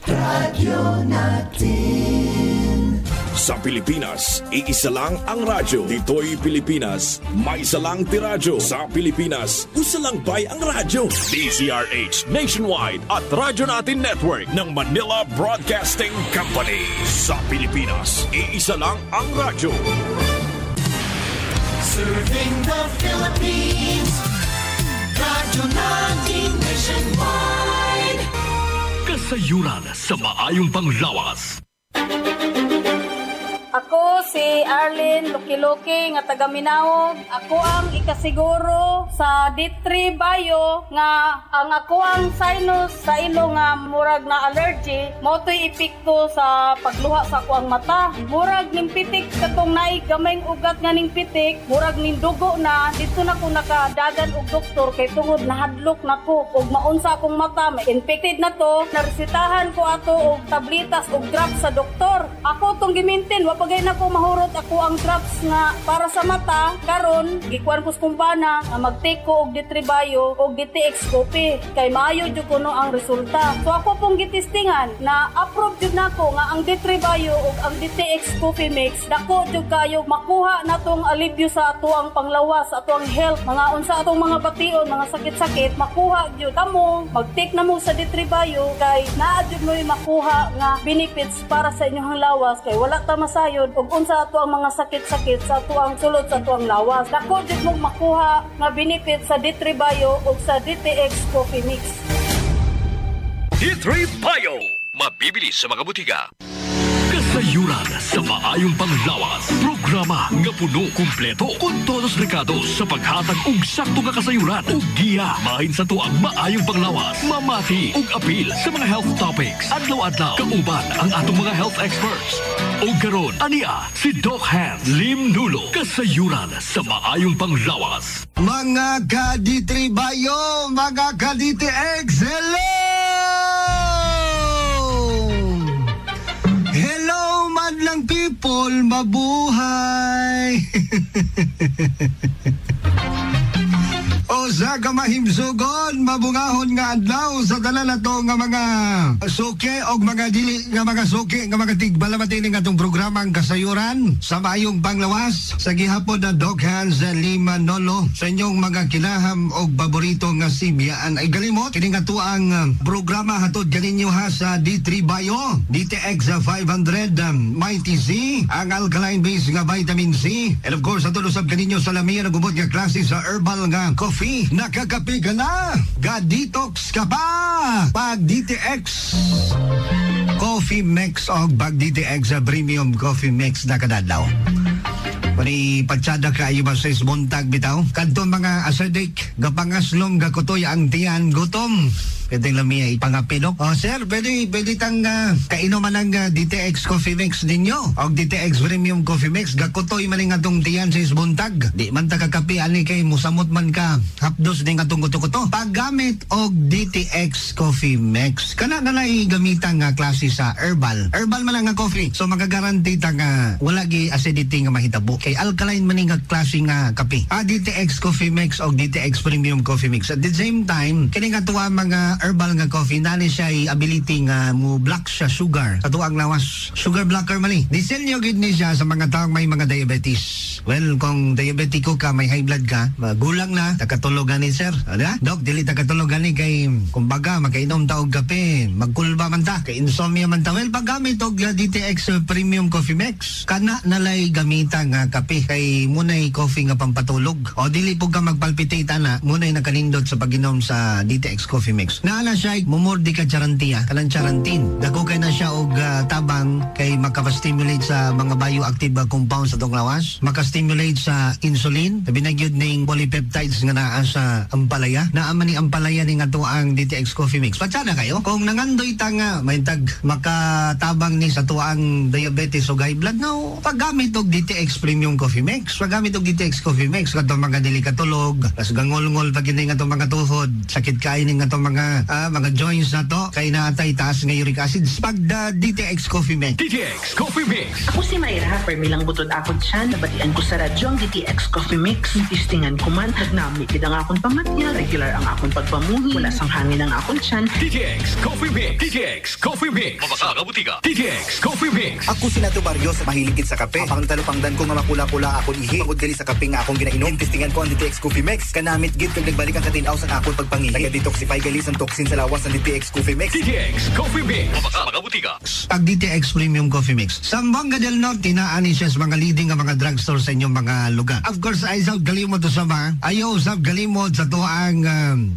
Radyo natin. Sa Pilipinas, iisa lang ang radyo. Dito'y Pilipinas, may isa lang tiradyo. Sa Pilipinas, isa lang bay ang radyo. DZRH Nationwide at Radyo Natin Network ng Manila Broadcasting Company. Sa Pilipinas, iisa lang ang radyo. Serving the Philippines. Radyo Natin Nationwide. Kasayuran sa maayong panglawas. Ako si Arlene Luki-Luki nga taga Minaog. Ako ang ikasiguro sa D3 Bio nga ang ako ang sinus sa ilo nga murag na allergy mo to'y epekto sa pagluha sa ako ang mata. Murag ning pitik katong naay gamayng ugat nga ning pitik, murag ning dugo na dito na ko nakadagan og doktor kay tungod nahadlok nako ug maunsa akong mata may infected na to. Naresetahan ko ato og tablitas og drops sa doktor. Ako tong gimintin pagay na ko mahurot ako ang drops nga para sa mata karon gikuan ko sa kumpana nga mag-take ko og D3 Bio og DTX Coffee kay maayo jud kuno ang resulta. So ako pong gitistingan na approve jud nako nga ang D3 Bio ug ang DTX Coffee Mix dako jud kayo makuha natong alibyo sa ato ang panglawas, ato ang health, mga unsa atong mga bation, mga sakit-sakit makuha jud kamo mag-take na mo sa D3 Bio kay naa jud mo makuha nga benefits para sa inyong lawas kay wala ta masayo ug unsa ato ang mga sakit-sakit sa ato ang sulod sa ato ang lawas. Dako jud mo makuha nga benefit sa D3 Bio ug sa DTX Coffee Mix. D3 Bio, mabibili sa mga butika. Kasayuran sa maayong panglawas. Programa nga puno kumpleto kun todos recados sa paghatag og sakto nga kasayuran ug giya mahin sa tuang maayong panglawas. Mamati ug apil sa mga health topics. Adlaw-adlaw kauban ang atong mga health experts. O karon ania si Doc Hans Lim Nulo. Kasayuran sa maayong panglawas. Mga ka-D3 Bio, mga ka-DTX, hello! Hello, madlang people, mabuhay! O sa kamahimsugon, mabungahon nga adlaw sa tanan nato nga mga suki o mga dili nga mga suki nga mga tigbalamatin nga itong programang kasayuran sa maayong panglawas sa gihapon na Doc Hans Lim Nulo sa inyong mga kinaham o paborito nga sibiyaan ay galimot kini nga tuang programa hatod ganinyo ha sa D3 Bio, DTX 500 Mighty Z, ang alkaline base nga vitamin C, and of course hatod usab ganinyo sa lamian gubot nga klase sa herbal nga coffee. Nakakapi ka na, ga-detox ka pa pag DTX Coffee Mix o pag DTX Premium Coffee Mix na kadadlaw. Pari patsada ka iyo ba sa isbuntag bitaw? Kadto mga acidic, gapangaslom, gakutoy ang tiyan, gutom. Pwede lami ay pangapinok. Oh, sir, pwede tang kainom man ang DTX Coffee Mix ninyo. O DTX Premium Coffee Mix. Gakutoy man nga itong tiyan sa isbuntag. Di man ta kakapi, ani kay musamot man ka. Hapdos din nga itong kuto-kuto. Paggamit o DTX Coffee Mix. Kana na gamitan nga klase sa herbal. Herbal man nga coffee. So magagaranti ta nga wala gi acidity nga mahitabo. Kay alkaline man nga klase nga kape. DTX Coffee Mix o DTX Premium Coffee Mix. At the same time, kini nga tuwa mga herbal nga coffee nani siya ay ability nga mo block siya sugar sa tuang lawas. Sugar blocker man ni. Disenyo gid ni siya sa mga taong may mga diabetes. Well, kung diabetiko ka, may high blood ka, gulang na, takatulogan ni sir. Ano? Dok, dili takatulogan ni kay kumbaga makainom ta og kape, magkulba man ta, kay insomnia man ta. Well, paggamit og DTX Premium Coffee Mix, kana nalay gamita nga kape kay munay coffee nga pampatulog. O dili po ka magpalpitate na, munay nakalindot sa pag-inom sa DTX Coffee Mix. Naala siya, mumordi ka charantiya, kanang charantin. Dako kay na siya og tabang kay makapastimulate sa mga bioactive compounds sa itong lawas. Makastimulate sa insulin. Binagyod ning polypeptides nga naa sa ampalaya. Naaman ni ampalaya ni nga to ang DTX Coffee Mix. Patsana kayo? Kung nangandoy ta nga, may tag makatabang ni sa tuang diabetes o high blood, no, paggamit og DTX Premium Coffee Mix. Paggamit og DTX Coffee Mix, katong mga delikatulog, tas gangol-ngol pag hindi nga itong mga tuhod, sakit kain nga itong mga mga joints na to kay naatay taas nga uric acid pag DTX Coffee Mix. DTX Coffee Mix. Ako si Mayra, permilang butod akon siya, nabatian ko sa radyo ang DTX Coffee Mix. Tistingan ko man, nagnamit ang akong pamatya, regular ang akong pagpamuhi, wala sang hangin ang akong tiyan. DTX Coffee Mix. DTX Coffee Mix. Mabasa ka butika. DTX Coffee Mix. Ako si Nato Barrio sa mahiligid sa kape. Ang talupangdan ko nga mapula-pula akong ihi. Pagod gali sa kape nga akong ginainom. Testingan ko ang DTX Coffee Mix. Kanamit gid kag nagbalik ang katinaw sa akong pagpangihi. Taga-detoxify gali ang toxin sa lawas ng DTX Coffee Mix. DTX Coffee Mix. Mabasa ka butika. Pag DTX Premium Coffee Mix. Sa Manga del Norte, naani siya sa mga leading nga mga drugstore sa inyong mga lugar. Of course, ay sab galimod to sama. Ayaw sab galimod sa to ang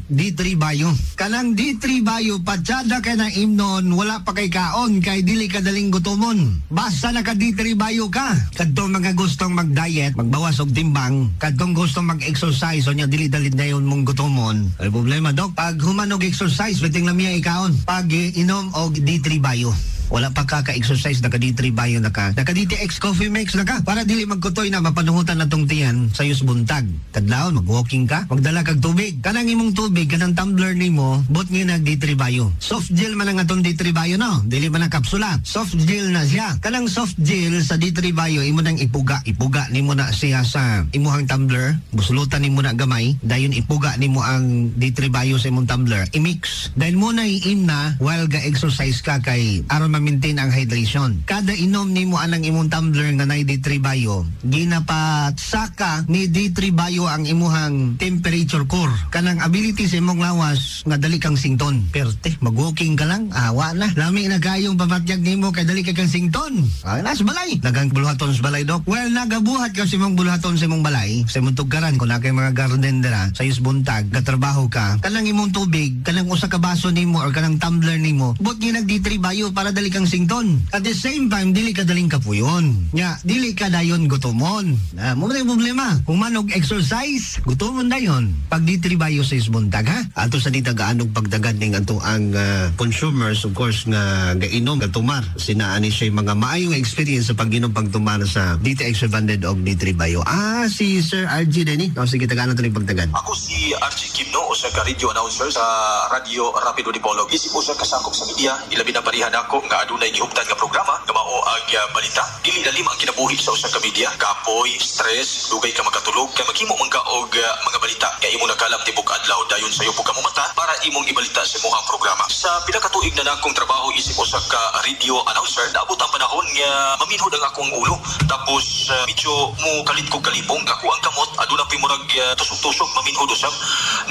D3 Bio. Kanang D3 Bio, patsada kay na imnon, wala pa kay kaon, kay dili ka daling gutomon. Basta naka D3 Bio ka. Kadtong mga gustong mag-diet, magbawas og timbang, kadtong gustong mag-exercise, o nya dili dalid na yun mong gutomon. Ay problema, Dok. Pag humanog exercise, biting lamiya ikaon. Pag inom og D3 Bio. Wala pa ka-exercise, naka-D3 Bio na ka. Naka-DTX Coffee Mix na ka. Para dili magkutoy na mapanuhutan na tong tiyan sa yus buntag. Kadlaon, mag-walking ka, magdala kag tubig. Kanang imong tubig, kanang tumbler nimo, bot nga nag-D3 Bio. Soft gel man ang atong D3 Bio, no? Dili man ang kapsula. Soft gel na siya. Kanang soft gel sa D3 Bio, imo nang ipuga. Ipuga nimo na siya sa imuhang tumbler. Busulutan nimo na gamay. Dayon ipuga nimo ang D3 Bio sa imong tumbler. I-mix. Dahil mo na iim na while ga-exercise ka kay aron ma-maintain ang hydration. Kada inom nimo anang imong tumbler nga nay D3 Bio, ginapatsaka ni D3 Bio ang imuhang temperature core. Kanang ability sa imong lawas nga dali kang sington. Perte, mag-walking ka lang, awa na. Lami na kayong pamatyag nimo kay dali ka kang sington. Nas balay. Nagang buluhaton sa balay, Dok. Well, nagabuhat ka sa imong buluhaton sa imong balay, sa imong tugkaran, kung na kay mga garden dira, sa yus buntag, katrabaho ka, kanang imong tubig, kanang usa ka baso nimo or kanang tumbler nimo, bot nga nag D3 Bio para dali kang sington. At the same time, dili ka daling kapuyon. Nya, dili ka dayon gutomon. Mo may problema. Kung manog exercise, gutomon dayon. Pag D3 Bio sa isbuntag, ha? Ato sa di tagaanog pagdagad ning ato ang consumers, of course, nga gainom, gatumar. Sinaani siya mga maayong experience sa pag-inom pagtumar sa DTX 500 o D3 Bio. Si Sir RG Denny. O sige, tagaan natin yung pagdagad. Ako si RG Kimno, o sa radio announcer sa Radio Rapido Dipolog. Isip po sa kasakop sa media, ilabi na parihan ako nga adunay gihuptan nga programa nga mao ang balita. Dili na lima ang kinabuhi sa usa ka media. Kapoy, stress, dugay ka makatulog, kay maghimo man ka og mga balita. Kay imo nakalam tibok adlaw dayon sayo po ka mata para imong ibalita sa imong programa. Sa pila ka tuig na nakong trabaho isip usa ka radio announcer, naabot ang panahon nga maminhod ang akong ulo. Tapos medyo mo kalit ko kalipong ako ang kamot aduna pa murag tusok-tusok maminhod usab.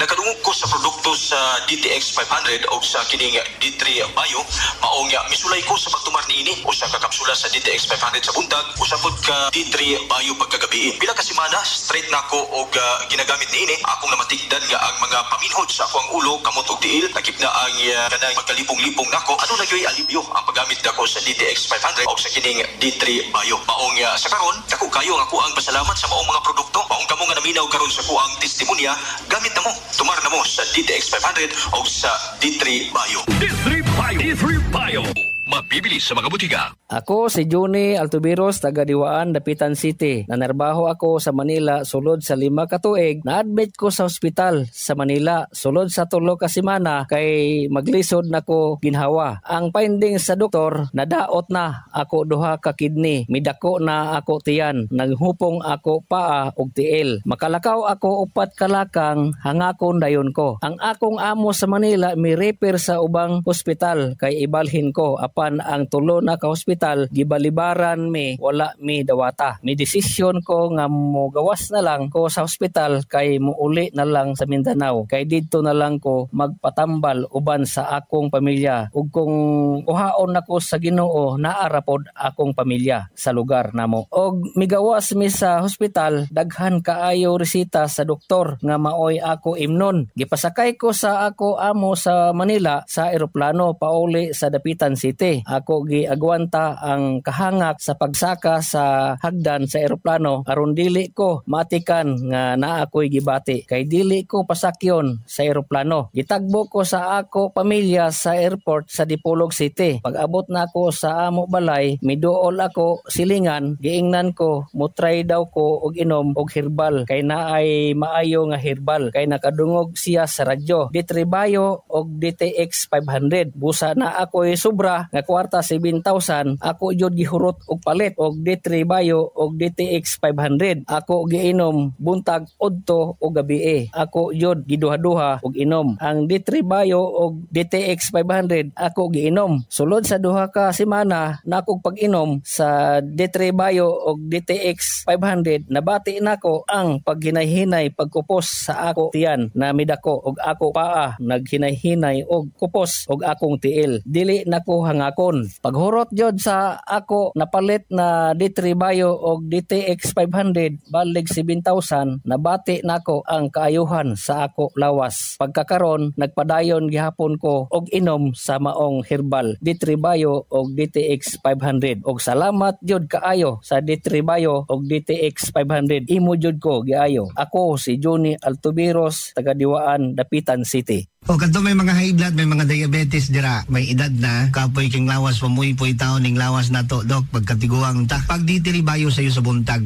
Nakadungog ko sa produkto sa DTX 500 o sa kining D3 Bio, mao nga misulay ko sa pagtumar niini usa ka kapsula sa DTX 500 sa buntag, usa pod ka D3 Bio pagkagabi. Pila ka semana straight nako og ginagamit niini, akong namatigdan nga ang mga paminhod sa akong ulo kamot og tiil, nakip na ang kanang magkalipong-lipong nako. Ano na gyoy alibyo ang paggamit nako sa DTX 500 o sa kining D3 Bio. Maong sa karon dako kayo nga ako ang pasalamat sa maong mga produkto. Maong kamo nga naminaw karon sa kuang testimonya, gamit na mo, tumar na mo sa DTX 500 o sa D3 Bio. D3 Bio. D3 Bio. Mabibili sa mga butika. Ako si Johnny Altubiros, taga Diwaan, Dapitan City. Nanarbaho ako sa Manila sulod sa 5 ka tuig. Na-admit ko sa ospital sa Manila sulod sa 3 ka semana kay maglisod nako ginhawa. Ang findings sa doktor, nadaot na ako 2 ka kidney, midako na ako tiyan, naghupong ako paa og tiil. Makalakaw ako 4 ka lakang, hangakon dayon ko. Ang akong amo sa Manila mi-refer sa ubang ospital kay ibalhin ko. Apan ang 3 na ka ospital gibalibaran mi, wala mi dawata. Mi desisyon ko nga mo gawas na lang ko sa ospital kay muuli na lang sa Mindanao. Kay dito na lang ko magpatambal uban sa akong pamilya. Ug kung uhaon nako sa Ginoo, naara pod akong pamilya sa lugar namo. Og migawas mi sa ospital, daghan kaayo resita sa doktor nga maoy ako imnon. Gipasakay ko sa ako amo sa Manila sa eroplano pauli sa Dapitan City. City. Ako giagwanta ang kahangak sa pagsaka sa hagdan sa eroplano aron dili ko matikan nga naa ako'y gibati kay dili ko pasakyon sa eroplano. Gitagbo ko sa ako pamilya sa airport sa Dipolog City. Pag-abot na ako sa amo balay, miduol ako silingan, giingnan ko mutry daw ko og inom og herbal kay naay maayo nga herbal kay nakadungog siya sa radyo. D3 Bio og DTX 500. Busa na ako'y sobra nga kwarta 7,000, ako jud gihurot og palit og D3 Bio og DTX 500. Ako giinom buntag udto o gabi. Ako jud giduha-duha og inom. Ang D3 Bio og DTX 500 ako giinom. Sulod sa duha ka semana na akong pag-inom sa D3 Bio og DTX 500, nabati nako ang paghinay-hinay pagkupos sa ako tiyan na midako og ako paa naghinay-hinay og kupos og akong tiil. Dili nako hangakon. Paghurot jud sa ako napalit na D3 Bio og DTX 500 balig 7,000, nabati nako ang kaayuhan sa ako lawas. Pagkakaron nagpadayon gihapon ko og inom sa maong herbal D3 Bio og DTX 500. Og salamat jud kaayo sa D3 Bio og DTX 500. Imo jud ko giayo. Ako si Johnny Altubiros, taga Diwaan, Dapitan City. O kadto may mga high blood, may mga diabetes dira, may edad na, kapoy king lawas pamuy-puy taon ning lawas nato dok pagkatiguang ta. Pag D3 Bio sayo sa buntag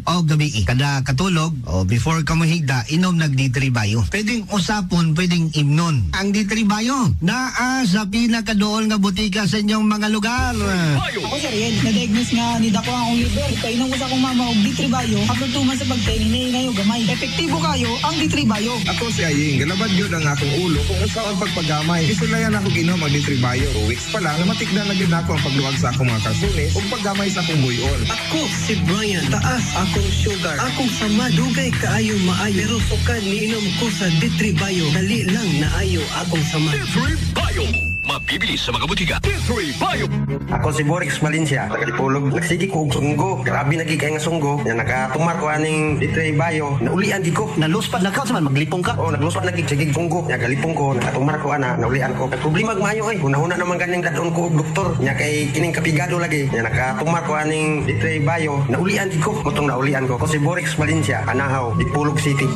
o gabi kada katulog o before ka mahigda inom nag D3 Bio. Pwedeng usapon, pwedeng imnon. Ang D3 Bio naa sa pinakadool nga butika sa inyong mga lugar. Ako sir yan, na-diagnose nga ni dako ang liver. Kainom ko sa akong mama og D3 Bio. After 2 months sa pagkain, ngayon gamay. Epektibo kayo ang D3 Bio. Ako si Aying, galabad yun ang akong ulo kung saan pagpagamay. Isulayan ako ginom ang D3 Bio. 2 weeks pa lang, matikdan na gid ako ang pagluwag sa akong mga kalsunis o paggamay sa akong buyon. Ako si Brian, taas akong sugar. Akong sama, dugay kaayo maayo. Pero sukad niinom ko sa D3 Bio. Dali lang naayo akong sama. D3 Bio. Mabibili sa mga butika. D3 Bio. Ako si Borix Valencia, taga Dipolog. Nagsigi ko og sunggo. Grabe nagikay nga sunggo. Nga nakatumar ko aning D3 Bio. Naulian di ko. Naluspad na ka sa man maglipong ka. Oh, nagluspad na gig sunggo. Nga galipong ko, nakatumar ko ana, naulian ko. Problema maayo ay. Una-una naman ganing dadon ko og doktor. Nga kay kining kapigado lagi. Nga nakatumar ko aning D3 Bio. Naulian di ko. Mutong naulian ko. Ako si Borix Valencia, Anahaw, Dipolog City.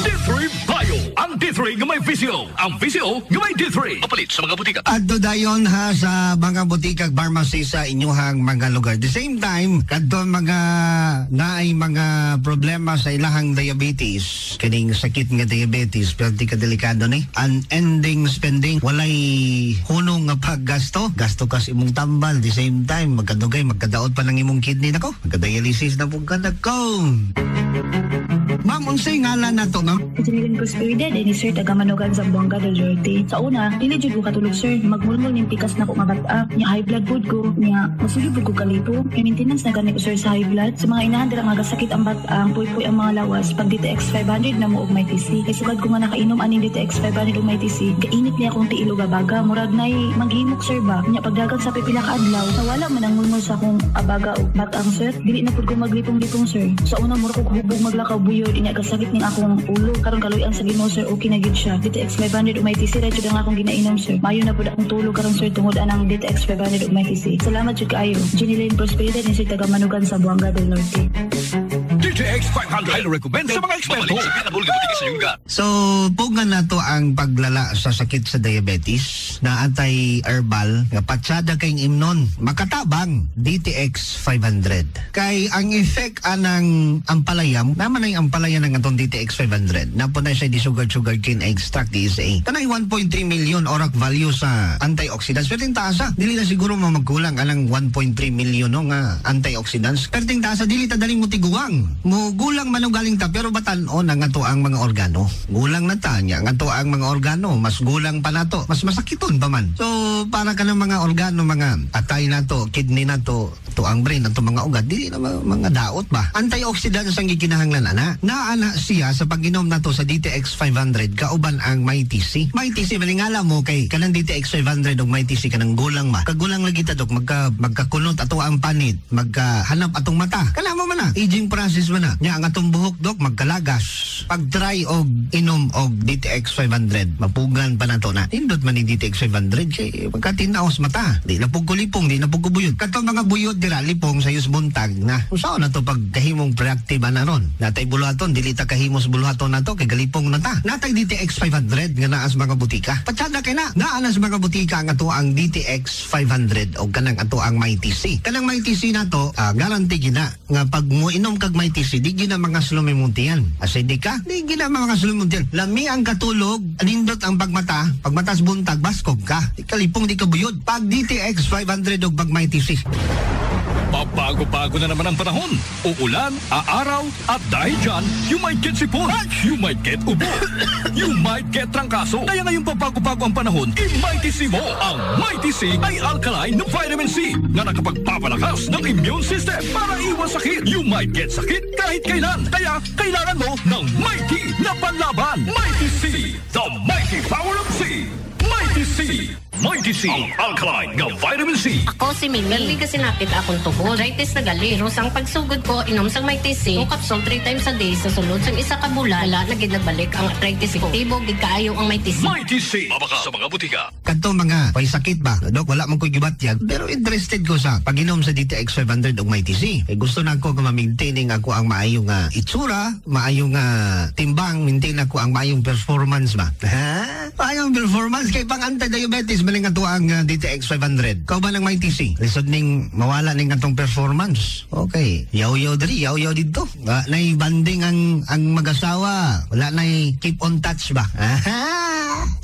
D3 Bio. Ang D3 gamay VCO. Ang VCO gamay D3. Papalit sa mga butika. Adto dayon ha sa mga butikag pharmacy sa inyuhang mga lugar. The same time, kadto mga naay mga problema sa ilahang diabetes, kining sakit nga diabetes, perti ka delikado ni. Unending spending, walay hunong nga paggasto. Gasto kas imong tambal. The same time, magkadugay, magkadaot pa ng imong kidney nako. Magkadialysis na pong kanako. Ma'am, unsay ngalan na to, ma'am? Janilan Prosperidad, ni Sir Tagamanugan sa Buanga del Norte. Sa una, dili jud ko katulog sir, magmulmul ning pikas na ko nga bata. Nya high blood food ko, nya masugib ko kalipo. Kay maintenance na gani ko sir sa high blood. Sa mga inahan dira nga gasakit ang bata, ang puy-puy ang mga lawas. Pag DTX 500 na mo og may TC. Kay sugad ko nga nakainom aning DTX 500 og may TC. Kainit niya akong tiilo gabaga, murag nay maghimok sir ba. Nya pagdagan sa pipila ka adlaw, nawala man ang mulmul sa akong abaga og batang sir. Dili na pud ko maglipong-lipong sir. Sa una mura ko hubog maglakaw buyo, inya gasakit ning akong ulo. Karon kaluyan sa Ginoo sir, okay na gid siya. DTX 500 og may TC ra jud ang akong ginainom sir. Mayo na pud akong tulog karon sir tungod anang DTX 500 og may TC. Salamat jud kaayo. Janilan Prosperidad ni Sir Tagamanugan sa Buanga del Norte. DTX 500 highly recommended sa mga eksperto. So, pugan na to ang paglala sa sakit sa diabetes na anti-herbal nga patsada kay imnon. Makatabang DTX 500. Kay ang effect anang ampalayam, naman ay ampalaya ng atong DTX 500. Napo na siya di sugar cane extract DSA. Tanay 1.3 million orak value sa antioxidants. Perting taasa, dili na siguro magkulang anang 1.3 million no, nga antioxidants. Perting taasa, dili ta daling mutiguang. Mo gulang man galing ta pero batan-on nga to ang mga organo. Gulang na ta nya nga to ang mga organo, mas gulang pa nato, mas masakiton pa man. So para ka ng mga organo, mga atay na to, kidney na to ang brain nato mga ugat, dili na mga daot ba. Antioxidants ang gikinahanglan ana. Naana siya sa pag-inom nato sa DTX 500 kauban ang may TC. May TC malingala mo kay kanang DTX 500 og may TC kanang gulang ma. Kagulang lagi ta dok magkakunot ato ang panit, magkahanap atong mata. Kana mo man na aging process man na. na. Nya ang atong buhok, Dok, magkalagas. Pag try og inom og DTX 500, mapugan pa na to na. Indot man ni DTX 500 kay pagkatinaos mata. Di na pugkulipong, di na pugkubuyod. Kato mga buyod dira lipong sa buntag na. Usaw na to pag kahimong proactive na ron. Natay buluhaton, dili ta kahimos buluhaton na to kay galipong na ta. Natay DTX 500 nga naa sa mga butika. Patsada kay na. Naa na sa mga butika nga to ang DTX 500 o kanang ato ang MyTC. Kanang MyTC na to, guarantee gina nga pag mo inom kag MyTC, di gina mga slumimuntian. Asay di ka, di gina mga slumimuntian. Lami ang katulog, anindot ang pagmata sa buntag, baskog ka. Di kalipong di ka buyod. Pag DTX 500 o pag MyTC. Pabago-bago na naman ang panahon. Uulan, aaraw, at dahil dyan, you might get sipon, you might get ubo, you might get trangkaso. Kaya ngayong pabago-bago ang panahon, i-MyTC mo. Ang MyTC ay alkaline ng vitamin C na nakapagpapalakas ng immune system para iwas sakit. You might get sakit kahit kailan. Kaya kailangan mo ng Mighty na panlaban. Mighty C, the mighty power of C. Mighty C. Mighty C, ang alkaline ng vitamin C. Ako si Mimi. Gali kasi napit akong tubod. Arthritis na gali. Pero sang pagsugod ko, inom sang Mighty C. 2 capsule 3 times a day. Sa sulod sang isa ka bulan, wala na gid nagbalik ang arthritis ko. Tibog gid kaayo ang Mighty C. Mighty C. Mabaka sa mga butika. Kanto mga may sakit ba? Dok, wala man ko gibatyag. Pero interested ko sa pag-inom sa DTX 500 og Mighty C. Eh, gusto na ko ma-maintaining ako ang maayong itsura, maayong timbang, maintain ako ang maayong performance ba? Ha? Maayong performance kay pang anti-diabetes maling ato ang DTX 500. Kau ba ng Mighty C? Lisod ning mawala ning atong performance. Okay. Yaw-yaw diri, yaw-yaw dito. Nay banding ang mag-asawa. Wala nay keep on touch ba?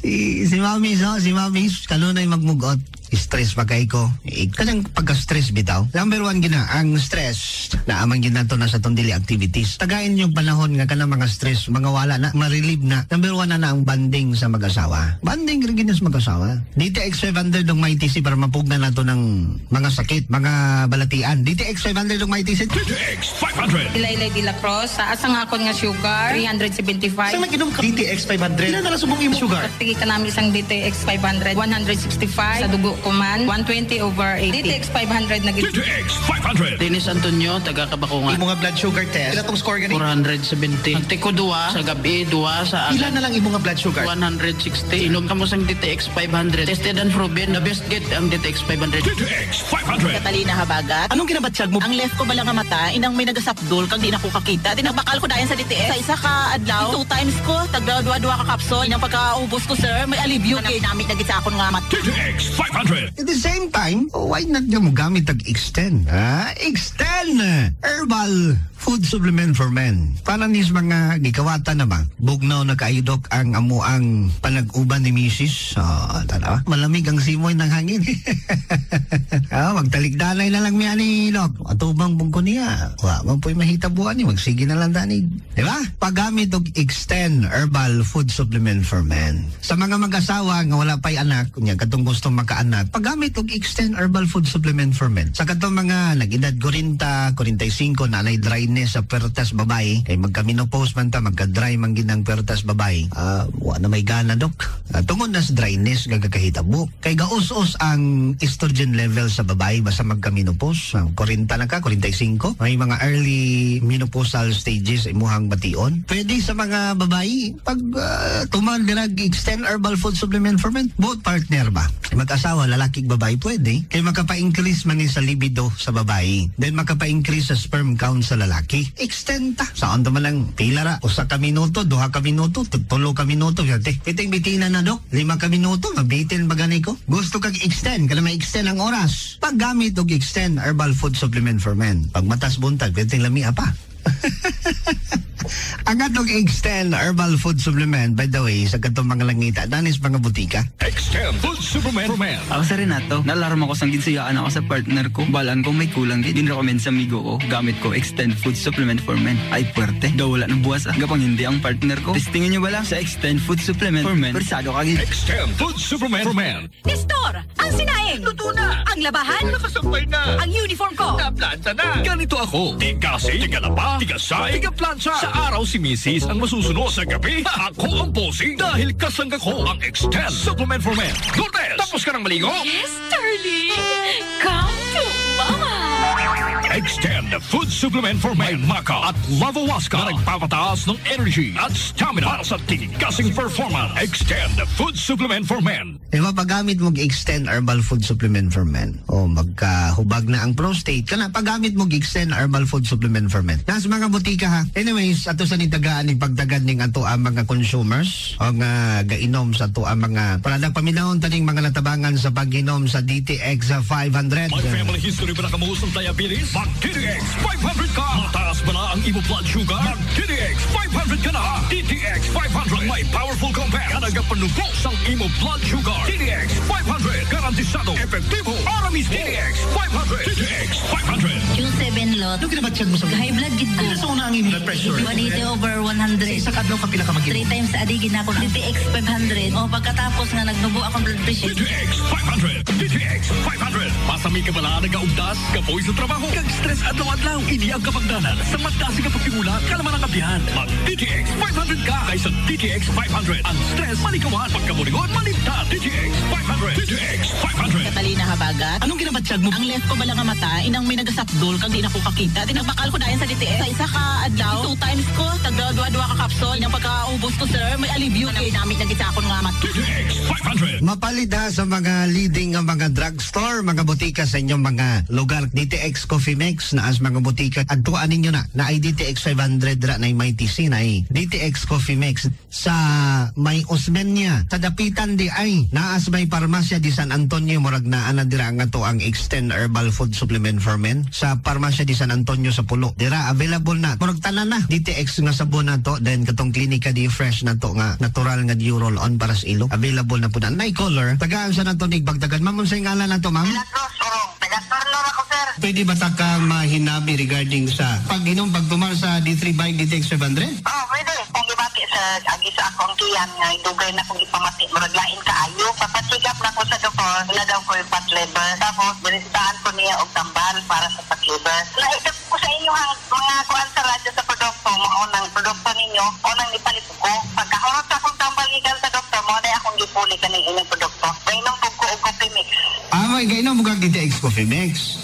Si Mami, no? Si Mami, kanunay magmugot. Stress pa kay ko. Kanang pagka-stress bitaw. Number 1 gina, ang stress na amang gina to na sa tong daily activities. Tagayin yung panahon nga kanang mga stress, mga wala na, ma-relieve na. Number 1 na ang banding sa mag-asawa. Banding rin gina sa mag-asawa. DTX 500 ng MyTC para mapugna na to ng mga sakit, mga balatian. DTX 500 ng MyTC. DTX 500. Ilaylay de la Cruz, taas ang akon nga sugar, 375. Saan mag-inom ka? DTX 500. Ilan na lang subong imo sugar? Pagtigi ka namin isang DTX 500, 165. Sa dugo kuman, 120/80. DTX 500 na gid. DTX 500. Dennis Antonio, taga Kabakungan. Imo nga blood sugar test. Ilan tong score gani? 470. Nagtiko 2 sa gabi, 2 sa aga. Ilan na lang imo nga blood sugar? 160. Inom ka mo sang DTX 500. Tested and proven, the best get ang DTX 500. DTX 500. Catalina Habagat. Anong ginabatsyag mo? Ang left ko bala nga mata, inang may nagasapdol kag di na ko kakita. Tinagbakal ko dayon sa DTX. Sa isa ka adlaw, 2 times ko, tagdua-dua ka kapsol. Inang pagkaubos ko, sir, may alivyo kay namin nagit sa akon nga mata. DTX 500. At the same time, why not niya mo gamit Extend? Extend! Herbal food supplement for men. Para nis mga gikawata na ba? Bugnaw na kaidok ang amuang panag-uban ni Mrs. Tanawa, malamig ang simoy ng hangin. Magtalikdanay na lang miya ni Dok. Atubang bungko niya. Wag po'y mahitabuan niya. Magsige na lang danig. Diba? Paggamit og Extend Herbal Food Supplement for Men. Sa mga mag-asawa nga wala pa'y anak, kunya katong gustong makaanak, paggamit og Extend Herbal Food Supplement for Men. Sa katong mga nag-edad 40, 45 na anay dryness sa pertas babae, kay magka-menopause man ta, magka-dry man ginang pertas babae, wala na may gana, Dok. Tungod na sa dryness, gagakahitabo. Kay gaus-us ang estrogen level sa babae basta magka-menopause. 40 na ka, 45, may mga early menopausal stages imuhang bation. Pwede sa mga babae, pag tumandirag Extend Herbal Food Supplement for Men, both partner ba? Mag-asawa, lalaki babae, pwede. Kaya makapa-increase man sa libido sa babae. Then makapa-increase sa sperm count sa lalaki. Extend ta. Saan naman lang pila ra? 1 ka minuto, 2 ka minuto, 3 ka minuto. Kitang bitina na, Dok. 5 ka minuto, mabitin ba ganay ko? Gusto kag extend, kada may extend ang oras. Paggamit og Extend Herbal Food Supplement for Men. Pag matas buntag, pwedeng lamia pa. Ang atong Extend Herbal Food Supplement, by the way, sa katong mga langita, danis mga butika. Extend Food Supplement for Men. Ako sa Renato, nalarma ko sang ginsiyaan ako sa partner ko. Balaan kong may kulang, din-recommend sa amigo ko. Gamit ko Extend Food Supplement for Men. Ay, puwerte. Daw wala ng buwas Gapang hindi ang partner ko. Testingin nyo ba lang sa Extend Food Supplement for Men? Persado kagin. Extend Food Supplement for Men. Nestor, ang sinaing. Luto na. Ang labahan. Nakasampay na. Ang uniform ko. Naplanta na. Ganito ako. Tigasi, tigalaba, tigasay, tigaplansya. Sa araw si Mrs. ang masusunod, sa gabi ako ang bossing dahil kasangga ko ang Extend Supplement for Men. Lourdes, tapos ka ng maligo? Yes, darling. Come to Mama. Extend Food Supplement for Men, Maca at Lavawaska na nagpapataas ng energy at stamina para sa tigasing performance. Extend Food Supplement for Men. Mapagamit mo Extend Herbal Food Supplement for Men. O magkahubag na ang prostate, kana pagamit mo Extend Herbal Food Supplement for Men. Nas mga butika ha. Anyways, ato sa nitagaan ni pagtagad ning ato ang mga consumers o nga gainom sa ato ang mga para paminahon taning mga natabangan sa pag-inom sa DTX 500. May family history ba na kamuusang diabetes? Mag-DTX 500 ka! Mataas ba na ang imo blood sugar? Mag-DTX 500 ka na! DTX 500 may powerful compound na nagapanubos ang imo blood sugar. DTX 500 garantisado, epektibo, para mismo. DTX 500! DTX 500! Q7 lot. Ano kinabatsyag mo sa high blood gid ko. Ano ang imo blood pressure? 180/100. Sa isa kadlaw ka pila ka mag-inom? 3 times sa adigin ako DTX 500. O pagkatapos nga nagnubo akong blood pressure. DTX 500! DTX 500! Pasami ka bala nagaugdas, kapoy sa trabaho, kag-stress adlaw-adlaw. Ini ang kapagdanan sa matasi ka pagpimula, kalaman ang kabihan. Mag-DTX 500 ka kaysa DTX 500. Ang stress, malikawan, pagkamulingon, malimtan. DTX 500! DTX 500! Catalina Habagat. Anong ginabatsyag mo? Ang left ko bala nga mata, inang may nagasapdol kag di na ko kakita. Tinagbakal ko dayon sa DTX. Sa isa ka adlaw, 2 times ko, tagdua-dua ka kapsol. Inang pagkaubos ko sir, may alibyo. Dinamit na gid sa akon nga mat. DTX 500! Mapalit ha sa mga leading nga mga drugstore, mga butika sa inyong mga lugar. DTX Coffee Mix na as mga butika. Adtuan ninyo na ay DTX 500 ra na may TC na ay DTX Coffee Mix sa may Osmeña. Sa dapitan di ay naas may parmasya di San Antonio murag na ana dira nga to ang Extend Herbal Food Supplement for Men sa parmasya di San Antonio sa Pulo. Dira available na. Murag tanan na DTX nga sabon na to, then katong Klinika di fresh na to nga natural nga dew roll on para sa ilong. Available na po na. Nay color. Tagaan sa nato nig pagtagan. Ma'am, unsay ngalan na to, ma'am? Pwede ba ta ka mahinabi regarding sa pag-inom, pagtumar sa D3 Bike DTX 500? Pwede. Kung ibati sa agi sa akong kiyan nga idugay na kung ipamati murag lain kaayo, papatigap na ko sa doktor, wala daw ko yung fat liver. Tapos binistaan ko niya og tambal para sa fat liver. Naitap ko sa inyo ang mga kuan sa radyo sa produkto, maunang produkto ninyo, unang ipalit ko. Pagkahurot sa akong tambal gikan sa doktor, mo na akong gipuli kaning inyong produkto. Mainom po ko og coffee mix. May gainom mo kag DTX Coffee Mix.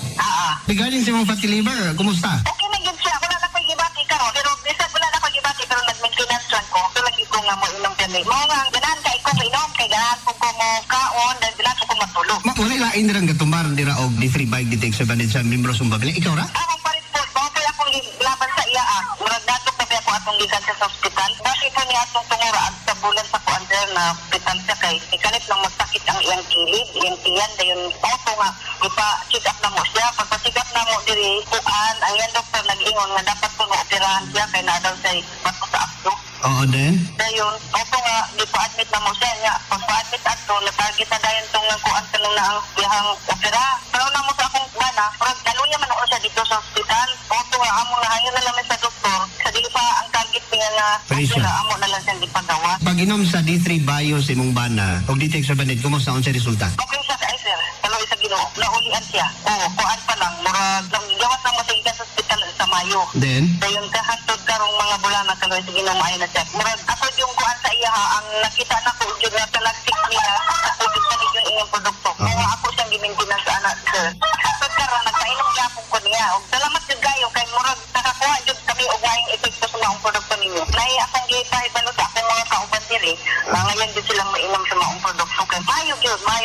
Regarding sa mga fatty liver, kumusta? Okay na gid siya. Wala na ko gibati karon. Pero bisag wala na ko gibati pero nag-maintenance lang ko. So lagi ko nga mo inom kami. Mao nga ganahan kay ko inom kay ganahan ko mo kaon dan ganahan ko matulog. Wala lain ra nga tumar dira og D3 Bike DTX 700 sa membro sumbabili. Ikaw ra? Ako parit po. Bakit akong laban sa iya murag dato pa ako atong gikan sa ospital. Bakit po niya atong tungura sa bulan sa kuan na ospital sa kay ikalit lang magsakit ang iyang kilid, iyang tiyan dayon auto nga ipa-check up na mo siya. Pagpa-check up na mo diri kuan ang iyang doktor nag-ingon nga dapat ko maoperahan siya kay na daw say bato sa abdo. Oo, then? Dayon, auto nga ipa-admit na mo siya nga. Pagpa-admit ato natagit na dayon tong kuan kanang na ang iyang opera. Pero na mo sa akong bana, parang daluya man ako siya dito sa ospital. Auto nga amo na hayon na lang sa doktor. Sa di pa ang target niya nga opera amo na lang siyang ipagawa. Pag-inom sa D3 Bio sa imong bana og DTX 700, kumusta ang resulta? Okay siya sa sir. Kaloy sa Ginoo, naulian siya. Kuan pa lang murag gawas lang masigikan sa ospital sa Mayo. Then? Dayon kahantod karong mga bulan na kaloy sa Ginoo maayo na siya. Murag ako yung kuan sa iya ang nakita na ko gyud nga talastik niya ako gyud sa yung inyong produkto. Kaya ako siyang gi-maintenance anak sir. Hantod karon nagpainom gyapon ko niya. Og salamat jud kayo kay murag nakakuha jud kami og laing epekto sa mga produkto ninyo. Nay akong gipahibalo sa akong mga kauban diri. Ngayon jud silang mainom sa mga produkto kay mayo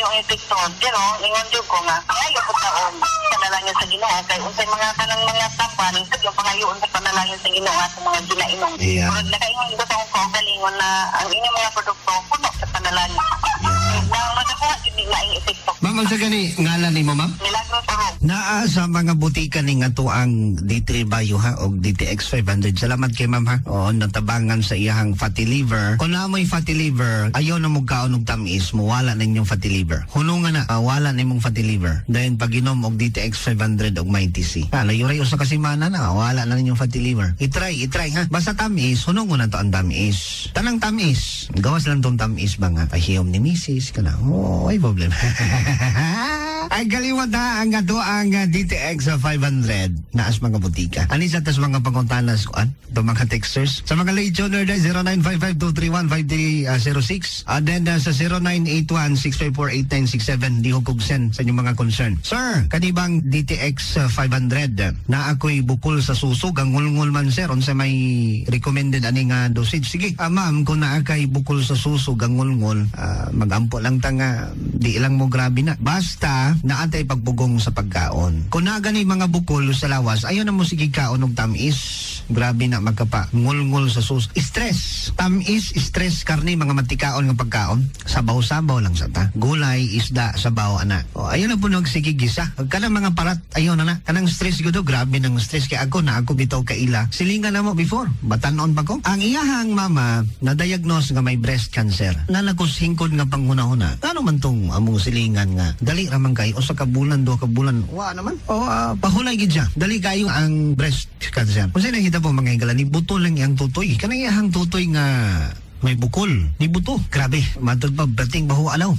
ang epekto. Pero ingon jud ko nga ngayon ko taon panalangin sa Ginoo kay unsay mga kanang mga taban yung pangayoon sa panalangin sa Ginoo sa mga ginainom. Murag nakaingon ko sa akong galingon na ang inyong mga produkto puno sa panalangin. Makakuha jud ni laing epekto. Ma'am, sa gani ngalan nimo, ma'am? Milagros Orong. Naa sa mga butika ning ato ang D3 Bio ha og DTX 500. Salamat kay ma'am ha. Oo, natabangan sa iyang fatty liver. Kung namoy fatty liver, ayaw na mo kaon og tamis, mawala na inyong fatty liver. Hunungan na, wala na imong fatty liver. Dahil pag-inom og DTX 500 og may TC. Layo-rayo sa kasimana na, wala na inyong fatty liver. I-try ha. Basta tamis, hunungan na to ang tamis. Tanang tamis. Gawas lang tong tamis ba nga. Pahiyom ni Mrs. Kana. Ay problem. Ay kaliwat na ang ato ang DTX 500 naas mga butika. Ani sa tas mga pangkontanas kuan, to mga texters. Sa mga late tuner na 0955-231-5306 and then sa 0981-654-8967 di hukog send sa inyong mga concern. Sir, kanibang DTX 500 na ako'y bukol sa susog ang ngulngul man sir unsa may recommended ani nga dosage. Sige, ma'am, kung naa kay bukol sa susog ang ngulngul, magampo lang ta nga di lang mo grabe na. Basta naantay pagpugong sa pagkaon. Kung na gani mga bukol sa lawas, ayaw na mo sige kaon og tamis. Grabe na magkapa. Ngul-ngul sa sus. Stress. Tamis, stress, karni, mga matikaon nga pagkaon. Sabaw-sabaw lang sa ta. Gulay, isda, sabaw, ana. O, ayaw na po nagsige gisa. Kanang mga parat, ayaw na na. Kanang stress ko do, grabe ng stress. Kaya ako bitaw kaila. Silingan na mo before. Batanon pa ko. Ang iyahang mama, na-diagnose nga may breast cancer. Nalakos hingkod nga panghuna-huna. Ano man tong among silingan nga? Dali ramang kayo. O sa kabulan, 2 kabulan. Wa naman. O, pahulay gid siya. Dali kayo ang breast cancer. Kung sa'yo nakita po mga higala, ni buto lang yung tutoy. Kanang iyahang tutoy nga may bukol, ni buto. Grabe, matod pa, bating baho alaw.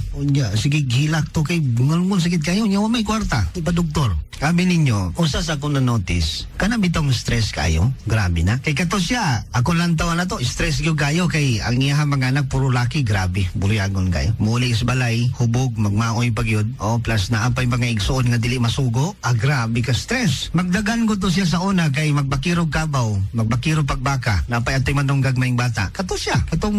Sige, gilak to kay bungal-bungal, sakit kayo. Nyawa may kwarta. Iba doktor. Kami ninyo, usas ako na notice, kanang bitong stress kayo. Grabe na. Kay kato siya, ako lang tawa na to, stress kayo kay ang iyahang mga anak, puro laki, grabe. Buliagon kayo. Muli is balay, hubog, magmaoy pagyod. O, plus naapay mga igsoon nga dili masugo. Grabe ka stress. Magdagan ko to siya sa una kay magbakirog kabaw, magbakirog pagbaka. Napay atay man tong gagmayng bata. Kato siya, katong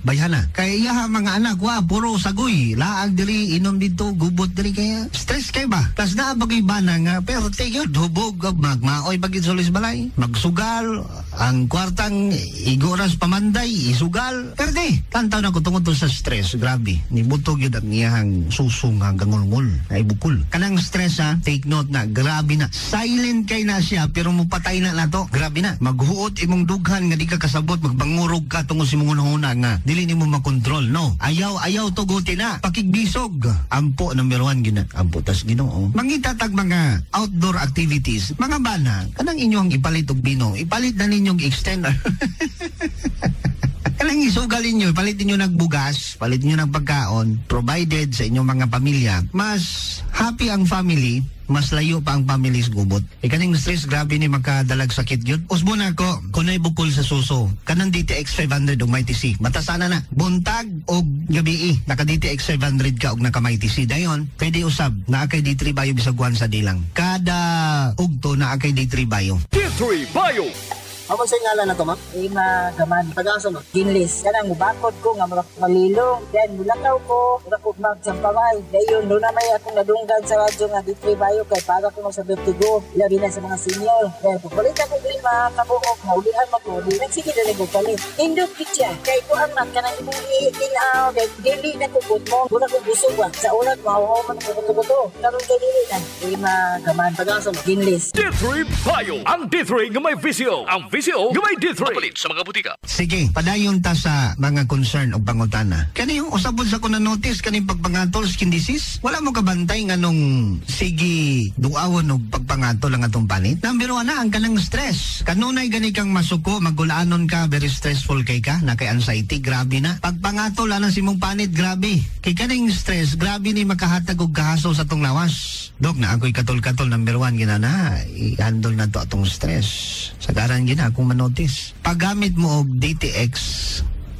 bayana. Kay iyahang mga anak, puro sagoy. Laag dili, inom dito, gubot dili kaya. Stress kayo ba? Plus naabagay ba nga pero tayo hubog magmaoy pagit solis balay magsugal ang kwartang igoras pamanday isugal perde tantaw na ko tungod sa stress. Grabe ni butog yun ang iyahang susong hanggang ngulngul ay bukol kanang stress take note na grabe na silent kay na siya pero mupatay na to. Grabe na maghuot imong dughan nga di ka kasabot magbangurog ka tungod si mong hunahuna nga dili nimo makontrol no ayaw tuguti na pakigbisog ampo number 1 gina ampo tas Ginoo mangitatag mga outdoor activities, mga bana, kanang inyong ipalit og bino, ipalit na ninyong extender. Kanang isugalin nyo, palitin nyo nagbugas, palitin nyo ng pagkaon, provided sa inyong mga pamilya, mas happy ang family, mas layo pa ang family sa gubot. Kaning stress, grabe ni makadalag sakit yun. Usbo na ako, kunay bukol sa suso, kanang DTX 500 og may TC. Batasana na, buntag og gabi naka DTX 500 ka og naka may TC. Dayon, pwede usab, na akay D3 Bio bisagwan sa dilang. Kada ugto na akay D3 Bio. D3 Bio! Ako sa ngalan na to, ma'am? Ima Gaman. Tagasa, ma'am? Ginlis. Kanang mubakod ko nga malilong. Then mulakaw ko. Mulakaw magsampamay. Dayon, doon na may akong nadunggan sa radyo nga D3 Bio kay para ko sa vertigo. Labi na sa mga senior. Then pupalit ako din mga kabuok. Maulihan mo ko. Nagsige na nagpalit. Indot kitya. Kay ko ang kanang imong iitinaw. Kay dili na kubot mo. Muna kong busog ba. Sa ulat, mahuhuman ko buto-buto. Karoon kay dili na. Ima Gaman. Tagasa, ma'am? Ginlis. D3 Bio! Ang D3 nga may visio. Ang visio nga may D3. Mapalit sa mga butika. Sige, padayon ta sa mga concern o pangutana. Kani yung usabod sa ko na notice kani pagpangatol skin disease, wala mo kabantay nga nung sige duawon og pagpangatol ang atong panit. Number 1 na ang kanang stress. Kanunay gani kang masuko, magulaanon ka, very stressful kay ka, na kay anxiety, grabe na. Pagpangatol ana si mong panit, grabe. Kay kaning stress, grabe ni makahatag og kahaso sa atong lawas. Dok na ako'y katol-katol number 1 ginana, i-handle na to atong stress. Sagaran gina akong manotice. Paggamit mo og DTX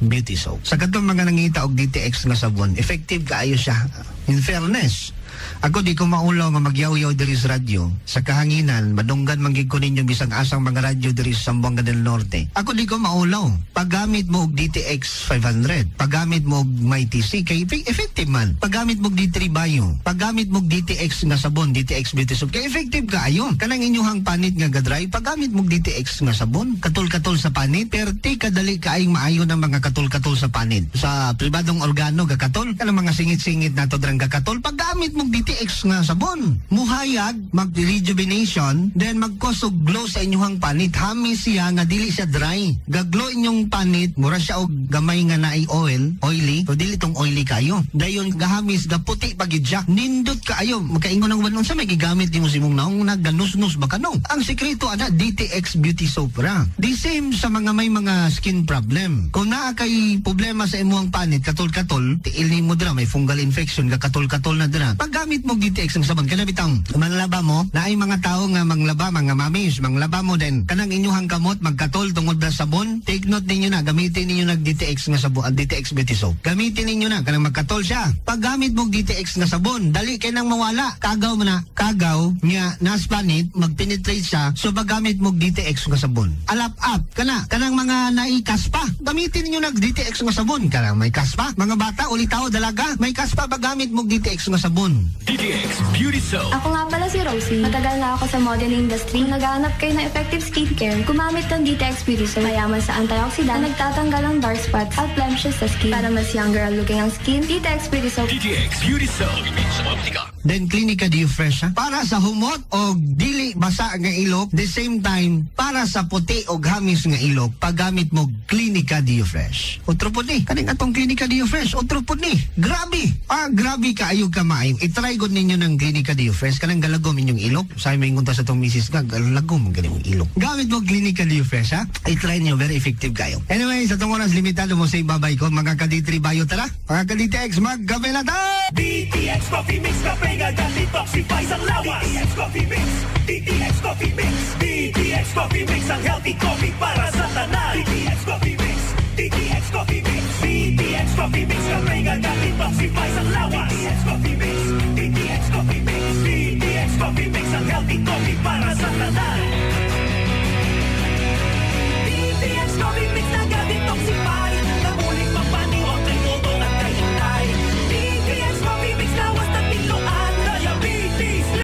Beauty Soap. Sa katong mga nangita og DTX nga sabon, effective kaayo siya. In fairness, ako di ko maulaw nga magyaw-yaw diri sa radyo. Sa kahanginan, madunggan manggig ko ninyo bisang asang mga radyo diri sa Zamboanga del Norte. Ako di ko maulaw. Paggamit mo og DTX 500, paggamit mo og may TC, kay effective man. Paggamit mo og D3 Bio, paggamit mo og DTX nga sabon, DTX Beauty Soap, kay effective ka ayon. Kanang inyong panit nga gadry, paggamit mo og DTX nga sabon, katol-katol sa panit, perti kadali kaayong maayo ng mga katol-katol sa panit. Sa pribadong organo gakatol, kanang mga singit-singit nato drang gakatol, paggamit mo DTX nga sabon. Muhayag, mag-rejuvenation, then magkosog glow sa inyong panit. Hamis siya nga dili siya dry. Gaglow inyong panit, mura siya og gamay nga naay oily. So dili tong oily kayo. Dayon gahamis, gaputi pagid siya. Nindot kaayo. Magkaingon ng wanon sa may gigamit nimo simong naong naganus-nus ba kanong. Ang sekreto ana DTX Beauty Soap ra. The same sa mga may mga skin problem. Kung naa kay problema sa imuhang panit, katol-katol, tiil nimo dira may fungal infection, katol-katol na dira. Paggamit Paggamit mo DTX ng sabon, kana bitang manlaba mo, na ay mga tao nga manglaba, mga mamis, manglaba mo din. Kanang inyuhang kamot, magkatol tungod na sabon, take note ninyo na, gamitin ninyo nag DTX nga sabon, DTX beauty soap. Gamitin ninyo na, kanang magkatol siya. Paggamit mo DTX nga sabon, dali kay nang mawala. Kagaw mo na, kagaw, nga naspanit, magpenetrate siya, so paggamit mo DTX nga sabon. Alap-up, kanang mga naikaspa, gamitin ninyo nag DTX nga sabon. Kanang may kaspa, mga bata, ulitaw, dalaga, may kaspa, paggamit mo DTX nga sabon. DTX Beauty Soap. Ako nga pala si Rosie. Matagal na ako sa modeling industry. Naghahanap kayo ng effective skincare. Gumamit ng DTX Beauty Soap. Mayaman sa antioxidant na nagtatanggal ng dark spots at blemishes sa skin. Para mas younger looking ang skin, DTX Beauty Soap. DTX Beauty Soap. Sa mga Then Clinica Dio Fresh, ha? Para sa humot o dili basa nga ilok, the same time para sa puti o hamis nga ilok, paggamit mo Clinica Dio Fresh. Otro po ni, kaning atong Clinica Dio Fresh, otro po ni. Grabe! Grabe ka ayog ka maayo. I-try god ninyo ng Clinica Dio Fresh, kanang galagom inyong ilok. Sabi may ngunta sa tong misis ka, galagom ang ganyung ilok. Gamit mo Clinica Dio Fresh, ha? I-try nyo, very effective kayo. Anyway, sa tong oras limitado mo sa babay ko, mga ka-D3 Bayo, tara. Mga ka-DTX, magkape na tayo! DTX Coffee Mix Cafe nga detoxify ang lawas. DTX Coffee Mix, DTX Coffee Mix, DTX Coffee Mix ang healthy coffee para sa tanan.